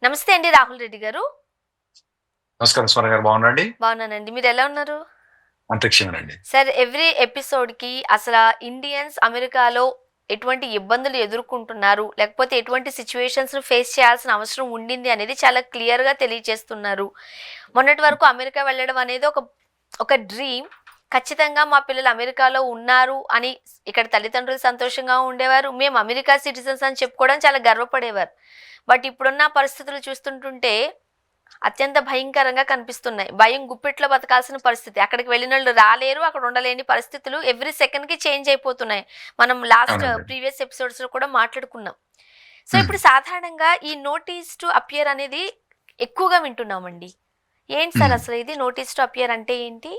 నమస్తే అండి రాహుల్ రెడ్డి గారు. నమస్కారం స్వర గారు, బాగున్నాండి. బాగున్నానండి. మీరెలా ఉన్నారు? అంతరిక్షమేనండి. సార్ ఎవ్రీ ఎపిసోడ్‌కి ఇండియన్స్ అమెరికాలో ఎటువంటి ఇబ్బందులు ఎదుర్కొంటున్నారు, లేకపోతే ఎటువంటి సిట్యుయేషన్స్‌ని ఫేస్ చేయాల్సిన అవసరం ఉండింది అనేది చాలా క్లియర్‌గా తెలియజేస్తున్నారు. మొన్నటి వరకు అమెరికా వెళ్ళడం అనేది ఒక డ్రీమ్. ఖచ్చితంగా మా పిల్లలు అమెరికాలో ఉన్నారు అని ఇక్కడ తల్లిదండ్రులు సంతోషంగా ఉండేవారు. మేము అమెరికా సిటిజన్స్ అని చెప్పుకోవడం చాలా గర్వపడేవారు. బట్ ఇప్పుడున్న పరిస్థితులు చూస్తుంటుంటే అత్యంత భయంకరంగా కనిపిస్తున్నాయి. భయం గుప్పిట్లో బతకాల్సిన పరిస్థితి. అక్కడికి వెళ్ళినోళ్ళు రాలేరు. అక్కడ ఉండలేని పరిస్థితులు ఎవ్రీ సెకండ్‌కి చేంజ్ అయిపోతున్నాయి. మనం అవునండి. ప్రీవియస్ ఎపిసోడ్స్‌లో కూడా మాట్లాడుకున్నాం. సో, హ్మ్. ఇప్పుడు సాధారణంగా ఈ నోటీస్ టు అపియర్ అనేది ఎక్కువగా వింటున్నామండి. ఏంటి సార్ హ్మ్. అసలు ఇది నోటీస్ టు అపియర్ అంటే ఏంటి?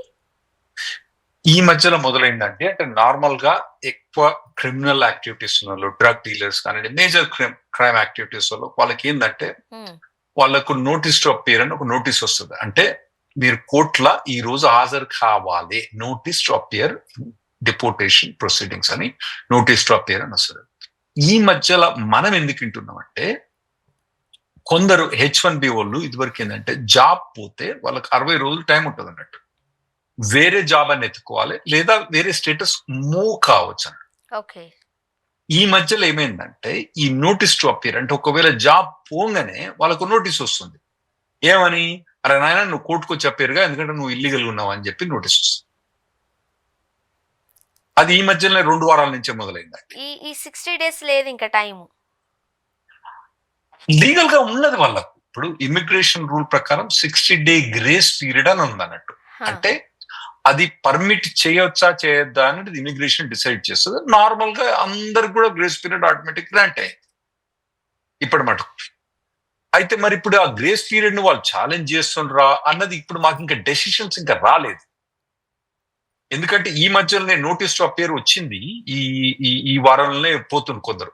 ఈ మధ్యలో మొదలైందంటే అంటే నార్మల్‌గా ఎక్కువ క్రిమినల్ యాక్టివిటీస్ ఉన్నోళ్ళు, డ్రగ్ డీలర్స్ కానియండి, మేజర్ క్రైమ్ యాక్టివిటీస్ వాళ్ళకేందంటే హ్మ్. వాళ్ళకు నోటీస్ టు అపియర్ అని ఒక నోటీస్ వస్తది. అంటే మీరు కోర్ట్‌ల ఈ రోజు హాజరు కావాలి. Notice to appear deportation proceedings అని నోటీస్ టు అపియర్ అని వస్తది. ఈ మధ్యలో మనం ఎందుకు వింటున్నామంటే కొందరు H1B వోళ్ళు ఇదివరకేందంటే జాబ్ పోతే వాళ్ళకి 60 రోజులు టైం ఉంటదన్నట్టు. వేరే జాబ్ అని ఎత్తుకోవాలి. లేదా వేరే స్టేటస్ మూవ్ కావచ్చని. ఓకే. ఈ మధ్యలో ఏమైందంటే ఈ నోటీస్ టు అపియర్ అంటే ఒకవేళ జాబ్ పోంగానే వాళ్ళకు నోటీస్ వస్తుంది. ఏమని? అరే నాయనా నువ్వు కోర్టుకొచ్చి అపియర్‌గా ఎందుకంటే నువ్వు ఇల్లీగల్‌గా ఉన్నావు అని చెప్పి నోటీస్ వస్తుంది. అది ఈ మధ్యలోనే 2 వారాల నుంచే మొదలైందండి. ఈ 60 డేస్ లేదు ఇంకా టైము. లీగల్‌గా ఉన్నది వాళ్ళకు. ఇప్పుడు ఇమ్మిగ్రేషన్ రూల్ ప్రకారం 60 డే గ్రేస్ పీరియడ్ అని ఉందన్నట్టు. హా! అంటే అది పర్మిట్ చేయొచ్చా చేయొద్దా అనేది ఇమిగ్రేషన్ డిసైడ్ చేస్తుంది. నార్మల్ గా అందరికి కూడా గ్రేస్ పీరియడ్ ఆటోమేటిక్ గ్రాంట్ అయింది ఇప్పటి మటుకు. అయితే మరి ఇప్పుడు ఆ గ్రేస్ పీరియడ్ ను వాళ్ళు ఛాలెంజ్ చేస్తుండ్రా అన్నది ఇప్పుడు మాకు ఇంకా డెసిషన్స్ ఇంకా రాలేదు. ఎందుకంటే ఈ మధ్యలోనే నోటీస్ టు అపియర్ వచ్చింది. ఈ ఈ ఈ వారంలోనే పోతుంది కొందరు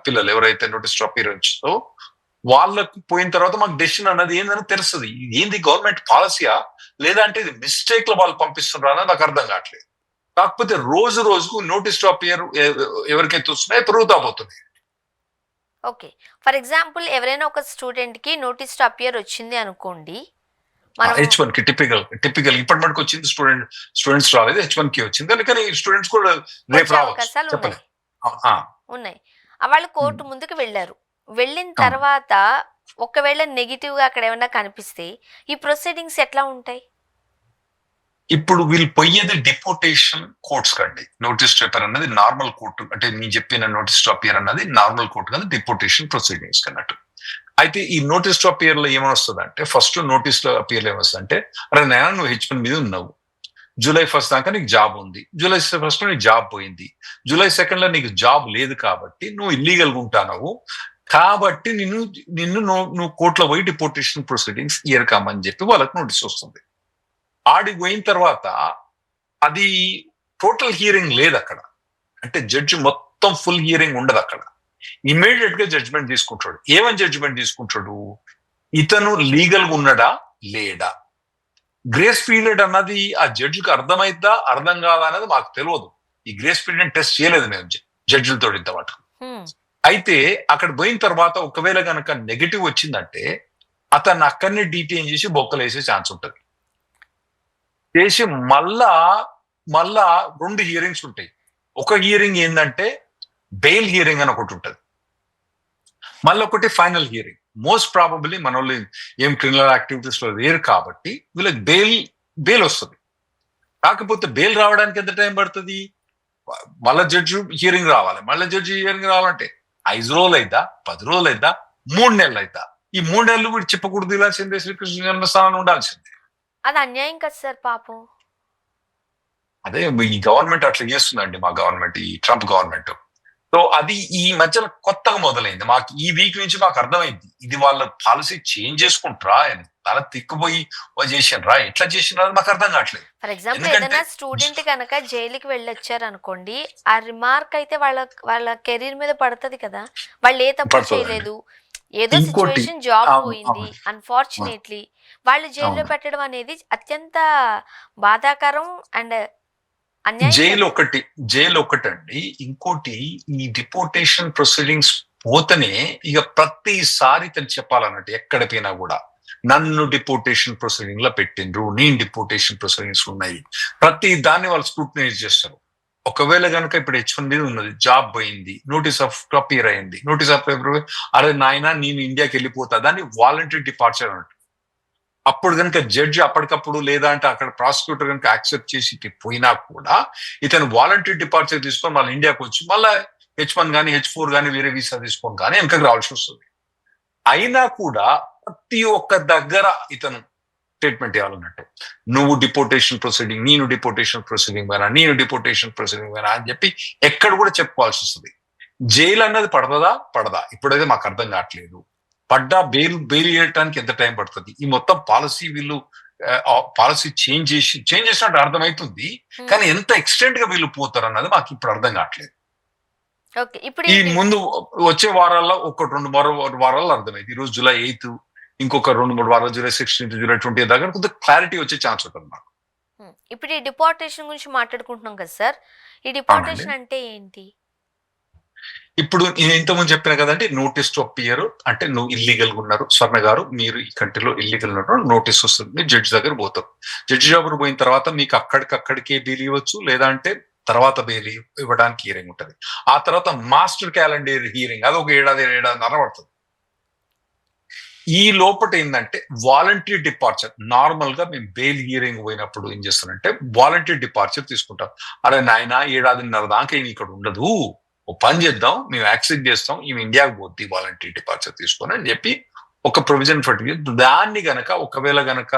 పిల్లలు ఎవరైతే నోటీస్ టు అపియర్ వచ్చిందో వాళ్ళకు పోయిన తర్వాత మాకు డెసిషన్ అన్నది ఏందని తెలుస్తుంది. ఏంది గవర్నమెంట్ పాలసీయా లేదంటే ఇది మిస్టేక్ లో వాళ్ళు పంపిస్తున్నారా అన్నది నాకు అర్థం కావట్లేదు. కాకపోతే రోజు రోజుకు నోటీస్ టు అపియర్ ఎవరికైతే వస్తున్నాయో పెరుగుతా పోతుంది. ఓకే. ఫర్ ఎగ్జాంపుల్ ఎవరైనా ఒక స్టూడెంట్‌కి నోటీస్ టు అపియర్ వచ్చింది అనుకోండి. మనం H1 కి టిపికల్ ఇప్పటి మటుకు వచ్చింది స్టూడెంట్స్ రాలేదు. H1 కి వచ్చింది. అందుకని స్టూడెంట్స్ కూడా రేపు వచ్చే రావచ్చు అవకాశాలు ఉన్నాయి. చెప్పలేదు. ఆ, ఉన్నాయి. వాళ్ళు ఉమ్, కోర్ట్ ముందుకు వెళ్లారు. వెళ్ళిన అవును. తర్వాత ఒకవేళ నెగెటివ్‌గా అక్కడ ఏమన్నా కనిపిస్తే ఈ ప్రొసీడింగ్స్ ఎట్లా ఉంటాయి? ఇప్పుడు వీళ్ళు పోయేది డిపోటేషన్ కోర్ట్స్ కండి. నోటీస్ టు అపియర్ అన్నది నార్మల్ కోర్టు అంటే నేను చెప్పిన నోటీస్ టు అపియర్ అన్నది నార్మల్ కోర్టు కాదు, డిపోటేషన్ ప్రొసీడింగ్స్ అన్నట్టు. అయితే ఈ నోటీస్ టు అపియర్ లో ఏమొస్తుంది అంటే ఫస్ట్ నోటీస్ లో అపియర్ లో ఏమొస్తుంది అంటే అరే నేను నువ్వు H1 మీద ఉన్నావు. జూలై 1 దాకా నీకు జాబ్ ఉంది. జూలై 1 లో నీకు జాబ్ పోయింది. జూలై 2 లో నీకు జాబ్ లేదు కాబట్టి నువ్వు ఇల్లీగల్ గా ఉంటావు. కాబట్టి నువ్వు కోర్టులో పోయి డిపోర్టేషన్ ప్రొసీడింగ్స్ ఇయర్కమని చెప్పి వాళ్ళకి నోటీస్ వస్తుంది. ఆడికి పోయిన తర్వాత అది టోటల్ హియరింగ్ లేదు అక్కడ. అంటే జడ్జి మొత్తం ఫుల్ హియరింగ్ ఉండదు అక్కడ. ఇమీడియట్ గా జడ్జిమెంట్ తీసుకుంటాడు. ఏమని జడ్జిమెంట్ తీసుకుంటాడు? ఇతను లీగల్ గా ఉన్నాడా లేడా. గ్రేస్ పీరియడ్ అన్నది ఆ జడ్జికి అర్థమైద్దా అర్థం కాదా అనేది మాకు తెలియదు. ఈ గ్రేస్ పీరియడ్ టెస్ట్ చేయలేదు మేము జడ్జిలతో ఇంతమాట. హ్మ్. అయితే అక్కడ పోయిన తర్వాత ఒకవేళ కనుక నెగటివ్ వచ్చిందంటే అతన్ని అక్కడనే డీటైన్ చేసి బొక్కలు వేసే ఛాన్స్ ఉంటుంది. చేసి మళ్ళా మళ్ళా 2 హియరింగ్స్ ఉంటాయి. ఒక హియరింగ్ ఏంటంటే బెయిల్ హియరింగ్ అని ఒకటి ఉంటుంది. మళ్ళీ ఒకటి ఫైనల్ హియరింగ్. మోస్ట్ ప్రాబబ్లీ మన వాళ్ళు ఏం క్రిమినల్ యాక్టివిటీస్ లో లేరు కాబట్టి వీళ్ళకి బెయిల్ వస్తుంది. కాకపోతే బెయిల్ రావడానికి ఎంత టైం పడుతుంది? మళ్ళా జడ్జి హియరింగ్ రావాలి. మళ్ళీ జడ్జి హియరింగ్ రావాలంటే 5 రోజులు అయిద్దా, 10 రోజులు అయిద్దా, 3 నెలలు అయిద్దా? ఈ 3 నెలలు వీడు చెప్పకూడదు ఇలాల్సిందే, శ్రీకృష్ణ జన్మస్థానం ఉండాల్సిందే. అది అన్యాయం కదా సార్ పాపం. అదే ఈ గవర్నమెంట్ అట్లా చేస్తుందండి, మా గవర్నమెంట్, ఈ ట్రంప్ గవర్నమెంట్. సో అది ఈ మధ్యలో కొత్తగా మొదలైంది. మాకు ఈ వీక్ నుంచి మాకు అర్థమైంది ఇది వాళ్ళ పాలసీ చేంజ్ చేసుకుంటారా అని. తల తిక్కుపోయి చేసినరా ఎట్లా చేసినారా మాకు అర్థం కావట్లేదు. ఫర్ ఎగ్జాంపుల్ ఎందుకంటే ఏదైనా స్టూడెంట్ కనుక జైలుకి వెళ్ళొచ్చారనుకోండి, ఆ రిమార్క్ అయితే వాళ్ళ కెరీర్ మీద పడతది కదా! వాళ్ళు ఏ తప్పు పడుతుందండి. చేయలేదు. ఏదో ఇంకోటి సిట్యుయేషన్ జాబ్ అవును, పోయింది. అవును, అన్‌ఫార్చునేట్‌లీ వాళ్ళు జైల్‌లో అవును. పెట్టడం అనేది అత్యంత బాధాకరం అండ్ అన్యాయం జైలు కదా! ఒకటి జైలు ఒకటండి. ఇంకోటి ఈ డిపోర్టేషన్ ప్రొసీడింగ్స్ పోతేనే ఇక ప్రతిసారి తను చెప్పాలన్నట్టు ఎక్కడ పోయినా కూడా నన్ను డిపోర్టేషన్ ప్రొసీడింగ్ లో పెట్టిండ్రు, నేను డిపోర్టేషన్ ప్రొసీడింగ్స్ ఉన్నాయి, ప్రతి దాన్ని వాళ్ళు స్క్రూటనైజ్ చేస్తారు. ఒకవేళ కనుక ఇప్పుడు H1 మీద ఉన్నది, జాబ్ పోయింది, నోటీస్ ఆఫ్ అపియర్ అయింది, నోటీస్ ఆఫ్ అపియర్, అరే నాయన నేను ఇండియాకి వెళ్ళిపోతా, దాన్ని వాలంటరీ డిపార్చర్ అన్నట్టు. అప్పుడు కనుక జడ్జి అప్పటికప్పుడు లేదా అంటే అక్కడ ప్రాసిక్యూటర్ కనుక యాక్సెప్ట్ చేసి పోయినా కూడా ఇతను వాలంటరీ డిపార్చర్ తీసుకొని మళ్ళీ ఇండియాకి వచ్చి మళ్ళీ H1 కానీ H4 కానీ వేరే వీసా తీసుకొని కానీ వెనకకి రావాల్సి వస్తుంది. అయినా కూడా ప్రతి ఒక్క దగ్గర ఇతను స్టేట్మెంట్ ఇవ్వాలన్నట్టు, నువ్వు డిపోర్టేషన్ ప్రొసీడింగ్, నేను డిపోర్టేషన్ ప్రొసీడింగ్ పోయినా, నేను డిపోర్టేషన్ ప్రొసీడింగ్ పోయినా అని చెప్పి ఎక్కడ కూడా చెప్పుకోవాల్సి వస్తుంది. జైలు అన్నది పడదా ఇప్పుడైతే మాకు అర్థం కావట్లేదు. పడ్డా బెయిల్ చేయడానికి ఎంత టైం పడుతుంది? ఈ మొత్తం పాలసీ వీళ్ళు పాలసీ చేంజ్ చేసినట్టు అర్థమవుతుంది, కానీ ఎంత ఎక్స్టెంట్ గా వీళ్ళు పోతారు అన్నది మాకు ఇప్పుడు అర్థం కావట్లేదు. ఈ ముందు వచ్చే వారాల్లో 1-2 వారాల్లో అర్థమైంది. ఈ రోజు July 8th, ఇంకొక 2-3 వారాలు July 16th, July 20th దాకా కొంత క్లారిటీ వచ్చే ఛాన్స్ ఉంటుంది నాకు. ఇప్పుడు ఈ డిపోర్టేషన్ గురించి మాట్లాడుకుంటున్నాం కదా సార్, ఈ డిపోర్టేషన్ అంటే ఏంటి? ఇప్పుడు నేను ఇంతకుముందు చెప్పిన కదండి, నోటీస్ టు అపియర్ అంటే నువ్వు ఇల్లీగల్ గా ఉన్నారు స్వర్ణ గారు, మీరు ఈ కంట్రీలో ఇల్లీగల్ ఉన్నారు, నోటీస్ వస్తుంది, మీరు జడ్జి దగ్గర పోతారు. జడ్జి దగ్గర పోయిన తర్వాత మీకు అక్కడికే బెయిల్ ఇవ్వచ్చు, లేదా అంటే తర్వాత బెయిల్ ఇవ్వడానికి హియరింగ్ ఉంటుంది. ఆ తర్వాత మాస్టర్ క్యాలెండర్ హియరింగ్, అది ఒక ఏడాదిన్నర పడుతుంది. ఈ లోపల ఏంటంటే వాలంటరీ డిపార్చర్, నార్మల్ గా మేము బెయిల్ హియరింగ్ పోయినప్పుడు ఏం చేస్తానంటే వాలంటరీ డిపార్చర్ తీసుకుంటాం. అరే నాయన 7.5 దాకా ఏమి ఇక్కడ ఉండదు, ఓ పని చేద్దాం, మేము యాక్సెప్ట్ చేస్తాం, ఈమె ఇండియాకి పోద్ది వాలంటరీ డిపార్చర్ తీసుకొని అని చెప్పి ఒక ప్రొవిజన్ పెట్టి, దాన్ని గనక ఒకవేళ గనక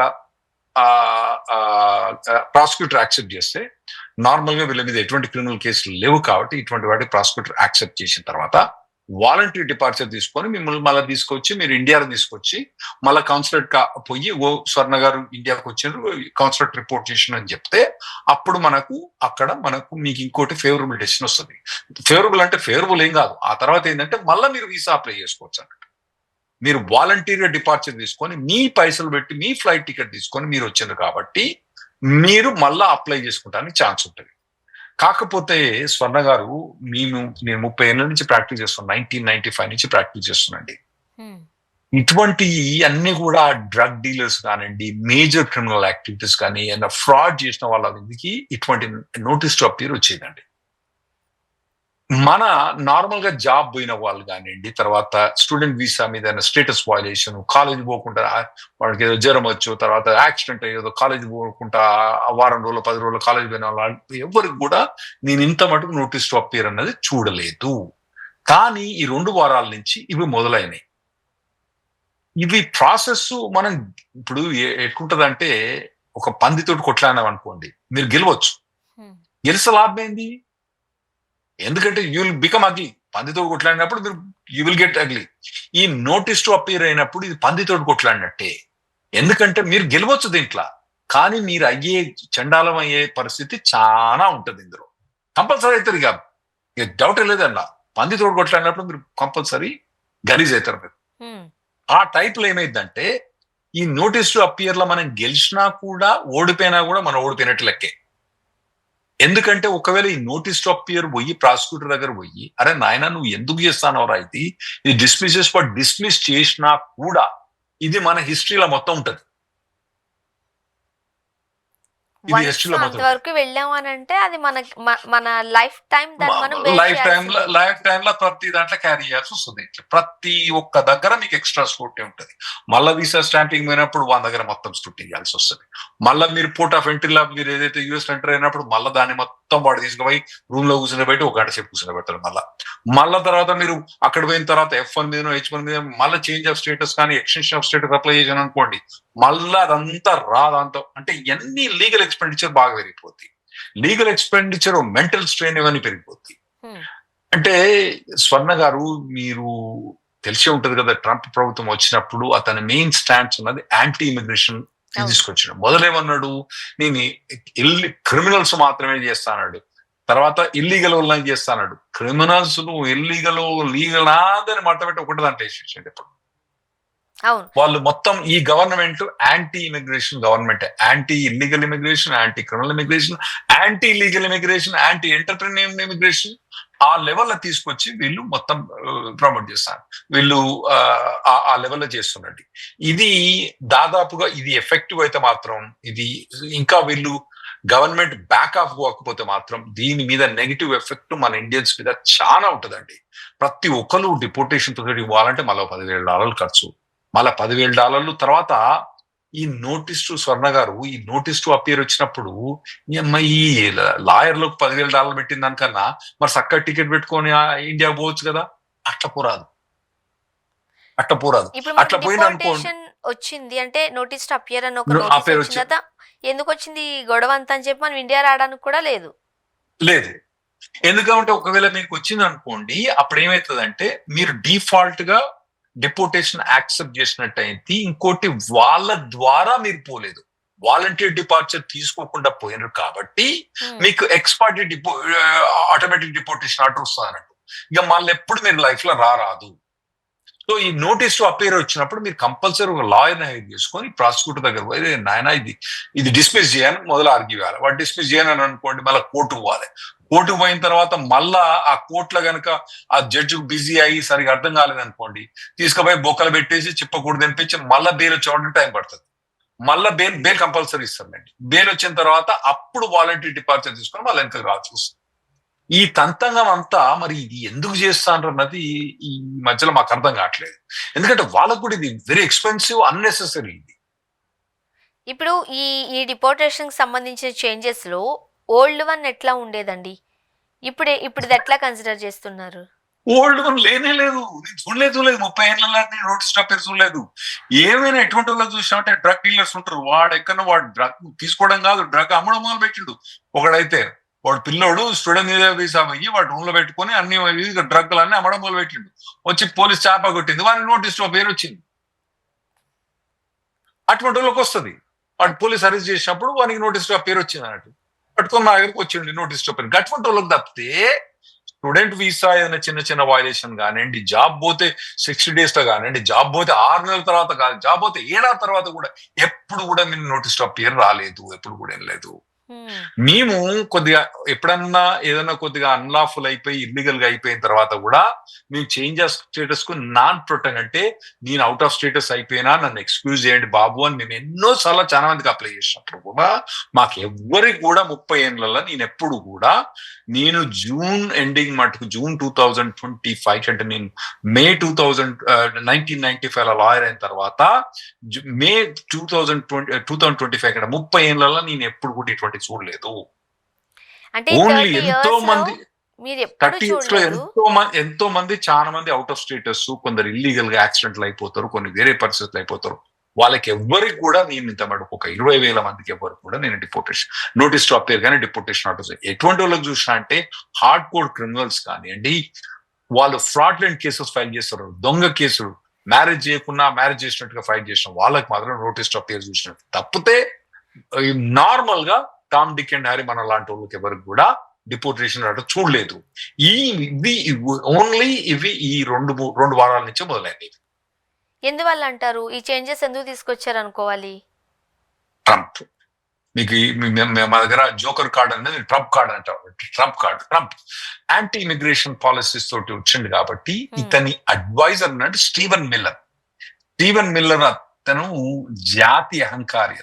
ప్రాసిక్యూటర్ యాక్సెప్ట్ చేస్తే, నార్మల్ గా వీళ్ళ మీద ఎటువంటి క్రిమినల్ కేసులు లేవు కాబట్టి ఇటువంటి వాటి ప్రాసిక్యూటర్ యాక్సెప్ట్ చేసిన తర్వాత వాలంటరీ డిపార్చర్ తీసుకొని మిమ్మల్ని మళ్ళీ తీసుకొచ్చి మీరు ఇండియాలో తీసుకొచ్చి మళ్ళీ కాన్సులేట్ పోయి ఓ స్వర్ణ గారు ఇండియాకి వచ్చారు, కాన్సులేట్ రిపోర్ట్ చేసిన అని చెప్తే అప్పుడు మనకు మీకు ఇంకోటి ఫేవరబుల్ డెసిషన్ వస్తుంది. ఫేవరబుల్ అంటే ఫేవరబుల్ ఏం కాదు, ఆ తర్వాత ఏంటంటే మళ్ళీ మీరు వీసా అప్లై చేసుకోవచ్చు అన్నట్టు. మీరు వాలంటీర్గా డిపార్చర్ తీసుకొని మీ పైసలు పెట్టి మీ ఫ్లైట్ టికెట్ తీసుకొని మీరు వచ్చారు కాబట్టి మీరు మళ్ళా అప్లై చేసుకోవడానికి ఛాన్స్ ఉంటుంది. కాకపోతే స్వర్ణ గారు, నేను 30 ఏళ్ళ నుంచి ప్రాక్టీస్ చేస్తున్నాను, 1995 నుంచి ప్రాక్టీస్ చేస్తున్నాండి. ఇటువంటి అన్ని కూడా డ్రగ్ డీలర్స్ కానివ్వండి, మేజర్ క్రిమినల్ యాక్టివిటీస్ కానీ ఏదైనా ఫ్రాడ్ చేసిన వాళ్ళ మీదకి ఇటువంటి నోటీస్ టు అపియర్ వచ్చేదండి. మన నార్మల్ గా జాబ్ పోయిన వాళ్ళు కానివ్వండి, తర్వాత స్టూడెంట్ వీసా మీద స్టేటస్ వయలేషన్, కాలేజ్ పోకుండా వాళ్ళకి ఏదో జ్వరం వచ్చు, తర్వాత యాక్సిడెంట్ అయ్యేదో కాలేజ్ పోకుండా వారం రోజులు 10 రోజులు కాలేజ్ పోయిన వాళ్ళు ఎవరికి కూడా నేను ఇంత మటుకు నోటీస్ టు అపియర్ అన్నది చూడలేదు. కానీ ఈ 2 వారాల నుంచి ఇవి మొదలైనవి. ఇవి ప్రాసెస్ మనం ఇప్పుడు ఎట్లుంటదంటే, ఒక పందితోటి కొట్లాడినాం అనుకోండి, మీరు గెలవచ్చు, గెలిస్తే లాభం ఏంది? ఎందుకంటే యూ విల్ బికమ్ అగ్లీ. పందితోడు కొట్లాడినప్పుడు మీరు యూ విల్ గెట్ అగ్లీ. ఈ నోటీస్ టు అపియర్ అయినప్పుడు ఇది పందితోడు కొట్లాడినట్టే, ఎందుకంటే మీరు గెలవచ్చు దీంట్లో, కానీ మీరు అయ్యే చండాలం అయ్యే పరిస్థితి చాలా ఉంటుంది ఇందులో. కంపల్సరీ అవుతారు, ఇక డౌట్ లేదన్నా. పందితోడు కొట్లాడినప్పుడు మీరు కంపల్సరీ గలీజ్ అవుతారు మీరు. ఆ టైప్ లో ఏమైందంటే, ఈ నోటీస్ టు అపియర్ లో మనం గెలిచినా కూడా ఓడిపోయినా కూడా మనం ఓడిపోయినట్టు లెక్కే. ఎందుకంటే ఒకవేళ ఈ నోటీస్ టు అపియర్ పోయి ప్రాసిక్యూటర్ దగ్గర పోయి, అరే నాయన నువ్వు ఎందుకు చేస్తానవరా, ఇది డిస్మిస్ చేసినా కూడా ఇది మన హిస్టరీలో మొత్తం ఉంటది. అంతవరకు వెళ్ళాము అని అంటే అది మన లైఫ్ టైం లో ప్రతి దాంట్లో క్యారీ చేయాల్సి వస్తుంది. ప్రతి ఒక్క దగ్గర మీకు ఎక్స్ట్రా స్క్రూటినీ ఉంటుంది. మళ్ళీ వీసా స్టాంపింగ్ పోయినప్పుడు వాళ్ళ దగ్గర మొత్తం స్క్రూటినీ చేయాల్సి వస్తుంది. మళ్ళీ మీరు పోర్ట్ ఆఫ్ ఎంట్రీలో మీరు ఏదైతే యూఎస్ ఎంటర్ అయినప్పుడు మళ్ళీ దాన్ని మొత్తం వాడు తీసుకుపోయి రూమ్ లో కూర్చుని పెట్టి 1 గంట సేపు కూర్చుని పెడతారు. మళ్ళా తర్వాత మీరు అక్కడ పోయిన తర్వాత F1 మీద H1 మీద మళ్ళీ చేంజ్ ఆఫ్ స్టేటస్ కానీ ఎక్స్టెన్షన్ ఆఫ్ స్టేటస్ అప్లై చేశాను అనుకోండి, మళ్ళా అదంతా రాదంతా అంటే ఎన్ని లీగల్ ఎక్స్పెండిచర్ బాగా పెరిగిపోద్ది. లీగల్ ఎక్స్పెండిచర్, మెంటల్ స్ట్రెయిన్ ఇవన్నీ పెరిగిపోద్ది. అంటే స్వర్ణ గారు, మీరు తెలిసే ఉంటది కదా, ట్రంప్ ప్రభుత్వం వచ్చినప్పుడు అతని మెయిన్ స్టాండ్స్ ఉన్నది యాంటీ ఇమిగ్రేషన్ తీసుకొచ్చాడు. మొదలేమన్నాడు, నేను క్రిమినల్స్ మాత్రమే చేస్తాడు, తర్వాత ఇల్లీగల్ వాళ్ళని చేస్తాడు. క్రిమినల్స్ ఇల్లీగల్ లీగల్ నాదని మాట్లాడి ఒకటి దాంట్లో వేసేసాడు. ఇప్పుడు వాళ్ళు మొత్తం ఈ government anti immigration government, anti illegal immigration, anti criminal immigration, anti legal immigration, anti entrepreneur immigration, ఆ లెవెల్లో తీసుకొచ్చి వీళ్ళు మొత్తం ప్రమోట్ చేస్తారు. వీళ్ళు ఆ లెవెల్లో చేస్తున్నట్టు. ఇది దాదాపుగా ఇది ఎఫెక్టివ్ అయితే మాత్రం, ఇది ఇంకా వీళ్ళు గవర్నమెంట్ బ్యాక్ ఆఫ్ పోకపోతే మాత్రం దీని మీద నెగిటివ్ ఎఫెక్ట్ మన ఇండియన్స్ మీద చాలా ఉంటుందండి. ప్రతి ఒక్కరు డిపోర్టేషన్ తోటి ఇవ్వాలంటే మళ్ళీ $10,000 ఖర్చు, మళ్ళీ $10,000 తర్వాత ఈ నోటీస్ టు స్వర్ణ గారు, ఈ నోటీస్ టు అపియర్ వచ్చినప్పుడు ఈ లాయర్లకు $10,000 పెట్టిన దానికన్నా మరి చక్కగా టికెట్ పెట్టుకొని ఇండియా పోవచ్చు కదా. అట్లా పోరాదు, అట్లా పోరాదు. ఇప్పుడు అట్లా మనకి పోయింది అనుకోండి, డిపోర్టేషన్ వచ్చింది అంటే నోటీస్ టు అపియర్ అని ఒక నోటీస్ అపేర్ వచ్చిన తర్వాత ఎందుకు వచ్చింది ఈ గొడవ అంతా అని చెప్పి మనం ఇండియా రావడానికి కూడా లేదు. లేదు. ఎందుకంటే ఒకవేళ మీకు వచ్చింది అనుకోండి, అప్పుడు ఏమవుతుందంటే మీరు డిఫాల్ట్ గా డిపోర్టేషన్ యాక్సెప్ట్ చేసినట్టయితే, ఇంకోటి వాళ్ళ ద్వారా మీరు పోలేదు, వాలంటీర్ డిపార్చర్ తీసుకోకుండా పోయినారు కాబట్టి మీకు ఎక్స్పార్టీ ఆటోమేటిక్ డిపోర్టేషన్ ఆర్డర్ వస్తుంది అన్నట్టు. ఇక మళ్ళీ ఎప్పుడు మీరు లైఫ్ లో రారాదు. సో ఈ నోటీస్ టు అపేర్ వచ్చినప్పుడు మీరు కంపల్సరీ ఒక లాయర్ని హైర్ చేసుకొని ప్రాసిక్యూటర్ దగ్గర పోయి, నాయన ఇది డిస్మిస్ చేయని మొదలు ఆర్గ్యూ చేయాలి. వాడు డిస్మిస్ చేయని అనుకోండి, మళ్ళీ కోర్టు పోవాలి. కోర్టు పోయిన తర్వాత మళ్ళా ఆ కోర్టులో కనుక ఆ జడ్జి బిజీ అయ్యి సరిగా అర్థం కాలేదనుకోండి, తీసుకుపోయి బొక్కలు పెట్టేసి చిప్పకూడదు అనిపించి మళ్ళీ బెయిల్ వచ్చేవాడికి టైం పడుతుంది. మళ్ళీ బెయిల్ కంపల్సరీ ఇస్తారండి. బెయిల్ వచ్చిన తర్వాత అప్పుడు వాలంటీర్ డిపార్చర్ తీసుకొని మళ్ళీ వెనక రావాల్సి వస్తుంది. ఈ తంతంగం అంతా మరి ఇది ఎందుకు చేస్తాను అన్నది ఈ మధ్యలో మాకు అర్థం కావట్లేదు. ఎందుకంటే వాళ్ళకు కూడా ఇది వెరీ ఎక్స్పెన్సివ్, అన్నెసెసరీ. ఇది ఇప్పుడు ఈ డిపోర్టేషన్ కి సంబంధించిన చేంజెస్ లో ఓల్డ్ వన్ ఎట్లా ఉండేదండి, ఇప్పుడు ఇది ఎట్లా కన్సిడర్ చేస్తున్నారు? ఓల్డ్ వన్ లేనే లేదు, నేను చూడలేదు 30 ఏళ్ళ నోటీస్ అపేర్ చూడలేదు. ఏమైనా ఎటువంటి వాళ్ళు చూసామంటే డ్రగ్ డీలర్స్ ఉంటారు, వాడు ఎక్కడ వాడు డ్రగ్ తీసుకోవడం కాదు, డ్రగ్ అమ్మడం మొదలు పెట్టిండు. ఒకడైతే వాడు పిల్లోడు స్టూడెంట్ వీసా పోయి వాడు రూమ్ లో పెట్టుకుని అన్ని డ్రగ్లు అన్ని అమ్మడం మొదలు పెట్టిండు. వచ్చి పోలీస్ చాప కొట్టింది, వాడికి నోటీస్ పేరు వచ్చింది. అటువంటి వాళ్ళకి వస్తుంది, వాడు పోలీస్ అరెస్ట్ చేసినప్పుడు వానికి నోటీస్ పేరు వచ్చింది అన్నట్టు. పట్టుకొని నా దగ్గరకు వచ్చింది నోటీస్ పేరు. అటువంటి వాళ్ళకి తప్పితే స్టూడెంట్ వీసా ఏదైనా చిన్న చిన్న వైలేషన్ కానివ్వండి, జాబ్ పోతే 60 days లో కానివ్వండి, జాబ్ పోతే 6 నెలల తర్వాత కాదు, జాబ్ పోతే 7 ఏళ్ళ తర్వాత కూడా ఎప్పుడు కూడా మీరు నోటీస్ పేరు రాలేదు, ఎప్పుడు కూడా ఏం లేదు. మేము కొద్దిగా ఎప్పుడన్నా ఏదైనా కొద్దిగా అన్లాఫుల్ అయిపోయి ఇల్లీగల్ గా అయిపోయిన తర్వాత కూడా మేము చేంజ్ ఆఫ్ స్టేటస్ కు నాన్ ప్రొటెక్ట్, అంటే నేను అవుట్ ఆఫ్ స్టేటస్ అయిపోయినా నన్ను ఎక్స్క్యూజ్ చేయండి బాబు అని మేము ఎన్నోసార్లు చాలా మందికి అప్లై చేసినప్పుడు కూడా మాకు ఎవ్వరికి కూడా 30 ఏళ్ళలో నేను ఎప్పుడు కూడా, నేను జూన్ ఎండింగ్ మటుకు జూన్ 2025 అంటే నేను మే 1995 లాయర్ అయిన తర్వాత మే 2025 ఇక్కడ 30 ఏళ్ళలో నేను ఎప్పుడు కూడా ఇటువంటి చూడలేదు. అంటే ఓన్లీ ఎంతో మంది మీరు 30 years లో ఎంతో మంది చాలా మంది అవుట్ ఆఫ్ స్టేటస్, కొందరు ఇల్లీగల్ గా యాక్సిడెంట్లు అయిపోతారు, కొన్ని వేరే పరిస్థితులు అయిపోతారు. వాళ్ళకి ఎవ్వరికి కూడా నేను ఇంత మటుకు ఒక 20,000 మందికి ఎవరికి కూడా నేను డిపోర్టేషన్ నోటీస్ టు అపేర్ కానీ డిపోర్టేషన్ ఆర్డర్స్ ఎటువంటి వాళ్ళకి చూసినా అంటే హార్డ్ కోర్ క్రిమినల్స్ కానివ్వండి, వాళ్ళు ఫ్రాడ్లెంట్ కేసెస్ ఫైల్ చేస్తారు, దొంగ కేసులు, మ్యారేజ్ చేయకుండా మ్యారేజ్ చేసినట్టుగా ఫైల్ చేసిన వాళ్ళకి మాత్రం నోటీస్ టు అపేర్ చూసినట్టు తప్పితే నార్మల్ గా టామ్ డిక్ అండ్ హ్యారీ మన లాంటి వాళ్ళకి ఎవరికి కూడా డిపోర్టేషన్ ఆర్డర్ చూడలేదు. ఇవి ఓన్లీ ఈ రెండు వారాల నుంచే మొదలైంది. ఎందువల్ల అంటారు ఈ చేంజెస్ ఎందుకు తీసుకొచ్చారు అనుకోవాలి? ట్రంప్, మీకు మా దగ్గర జోకర్ కార్డ్ అనేది ట్రంప్ కార్డ్ అంటారు. ట్రంప్ యాంటీ ఇమిగ్రేషన్ పాలసీస్ తోటి వచ్చింది కాబట్టి ఇతని అడ్వైజర్ అన్నట్టు స్టీవెన్ మిల్లర్ అతను జాతి అహంకారి.